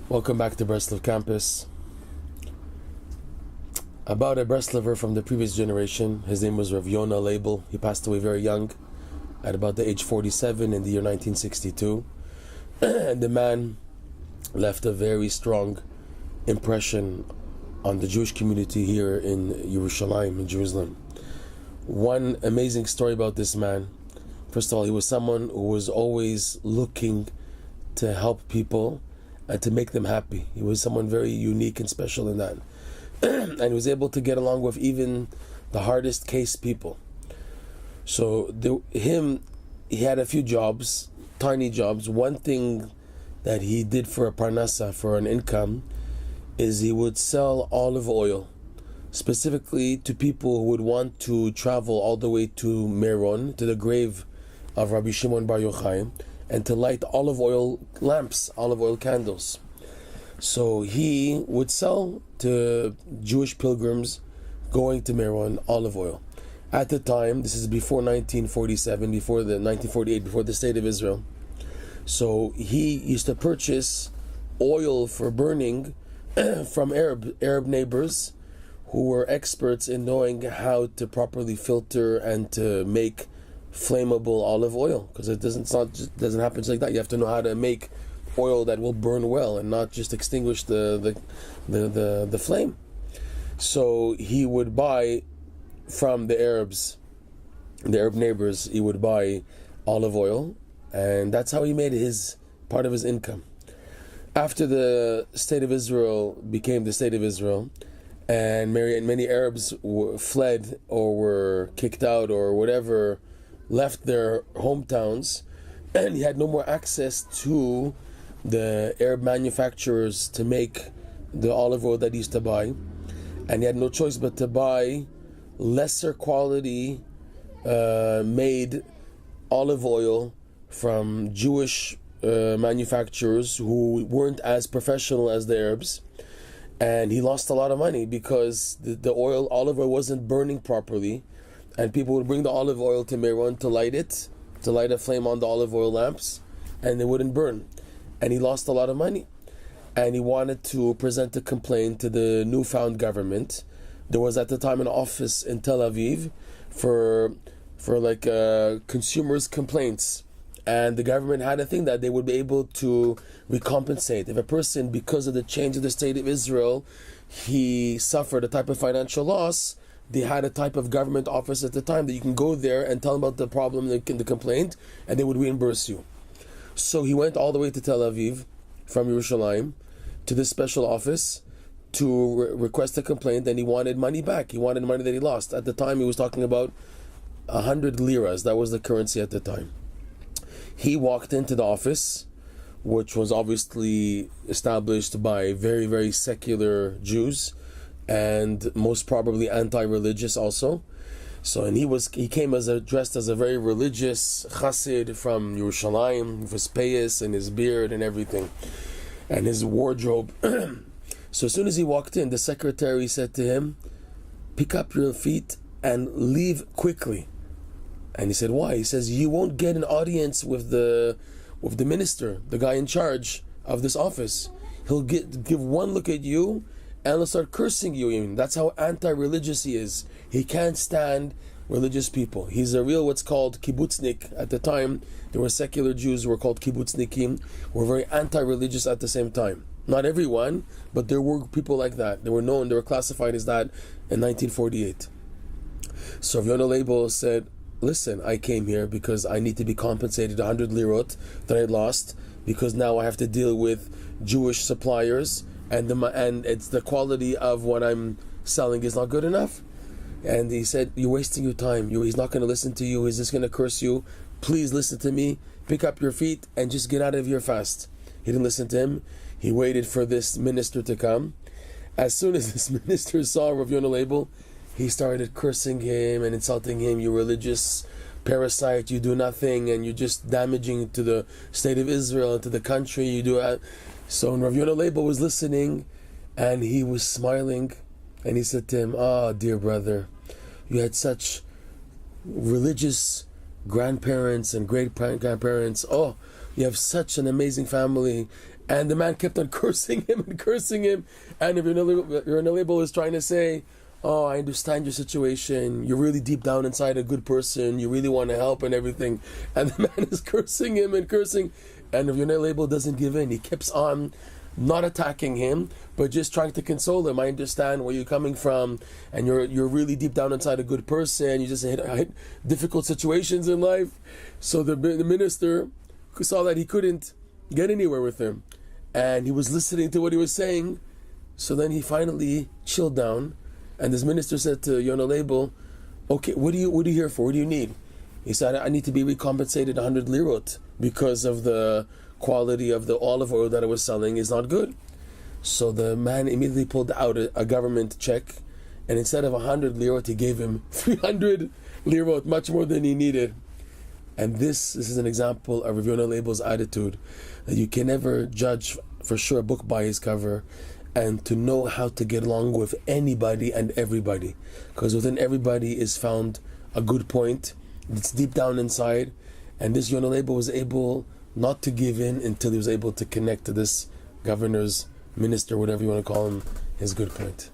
Welcome back to BreslovCampus. About a Breslover from the previous generation. His name was Rav Yona Lebel. He passed away very young, at about the age 47 in the year 1962. And the man left a very strong impression on the Jewish community here in Yerushalayim, in Jerusalem. One amazing story about this man. First of all, he was someone who was always looking to help people and to make them happy. He was someone very unique and special in that. And he was able to get along with even the hardest case people. So he had a few jobs, tiny jobs. One thing that he did for a parnasa, for an income, is he would sell olive oil, specifically to people who would want to travel all the way to Meron, to the grave of Rabbi Shimon Bar Yochai, and to light olive oil lamps, olive oil candles. So he would sell to Jewish pilgrims going to Meron olive oil. At the time, this is before 1947, before the state of Israel. So he used to purchase oil for burning from Arab neighbors who were experts in knowing how to properly filter and to make flammable olive oil, because it doesn't happen just like that. You have to know how to make oil that will burn well and not just extinguish the flame. So he would buy from the Arab neighbors, he would buy olive oil, and that's how he made part of his income. After the state of Israel became the state of Israel, and many Arabs fled or were kicked out or whatever, left their hometowns, and he had no more access to the Arab manufacturers to make the olive oil that he used to buy, and he had no choice but to buy lesser quality made olive oil from Jewish manufacturers who weren't as professional as the Arabs. And he lost a lot of money because the olive oil wasn't burning properly, and people would bring the olive oil to Meron to light a flame on the olive oil lamps, and they wouldn't burn. And he lost a lot of money. And he wanted to present a complaint to the newfound government. There was at the time an office in Tel Aviv for consumers' complaints. And the government had a thing that they would be able to recompensate. If a person, because of the change of the state of Israel, he suffered a type of financial loss, they had a type of government office at the time that you can go there and tell them about the problem, the complaint, and they would reimburse you. So he went all the way to Tel Aviv from Yerushalayim to this special office to request a complaint, and he wanted money back. He wanted money that he lost. At the time, he was talking about 100 liras. That was the currency at the time. He walked into the office, which was obviously established by very, very secular Jews, and most probably anti-religious also. So, and he came dressed as a very religious Chassid from Yerushalayim, with his payas and his beard and everything, and his wardrobe. So as soon as he walked in, the secretary said to him, "Pick up your feet and leave quickly." And he said, "Why?" He says, "You won't get an audience with the minister, the guy in charge of this office. He'll give one look at you and he'll start cursing you." Even that's how anti-religious he is. He can't stand religious people. He's a real what's called kibbutznik. At the time, there were secular Jews who were called kibbutznikim, who were very anti-religious at the same time. Not everyone, but there were people like that. They were classified as that in 1948. So Rav Yona Lebel said, "Listen, I came here because I need to be compensated 100 lirot that I lost, because now I have to deal with Jewish suppliers, and it's the quality of what I'm selling is not good enough." And he said, "You're wasting your time. He's not going to listen to you. He's just going to curse you. Please listen to me. Pick up your feet and just get out of here fast." He didn't listen to him. He waited for this minister to come. As soon as this minister saw Rav Yona Lebel, he started cursing him and insulting him. "You religious parasite, you do nothing, and you're just damaging to the state of Israel and to the country. You do." So Rav Yona Lebel was listening, and he was smiling, and he said to him, "Ah, dear brother, you had such religious grandparents and great grandparents. Oh, you have such an amazing family, And the man kept on cursing him and cursing him. And Rav Yona Lebel was trying to say, oh, I understand your situation. You're really deep down inside a good person. You really want to help and everything. And the man is cursing him and cursing. And Rav Yona Lebel doesn't give in. He keeps on not attacking him, but just trying to console him. I understand where you're coming from, and you're really deep down inside a good person. You just hit difficult situations in life. So the minister saw that he couldn't get anywhere with him, and he was listening to what he was saying. So then he finally chilled down, and this minister said to Yona Lebel, "Okay, what are you here for? What do you need?" He said, "I need to be recompensated 100 lirot because of the quality of the olive oil that I was selling is not good." So the man immediately pulled out a government check, and instead of 100 lirot, he gave him 300 lirot, much more than he needed. And this is an example of Rav Yona Lebel's attitude, that you can never judge for sure a book by its cover, and to know how to get along with anybody and everybody, because within everybody is found a good point. It's deep down inside, and this Yona Lebel was able not to give in until he was able to connect to this governor's minister, whatever you want to call him, his good point.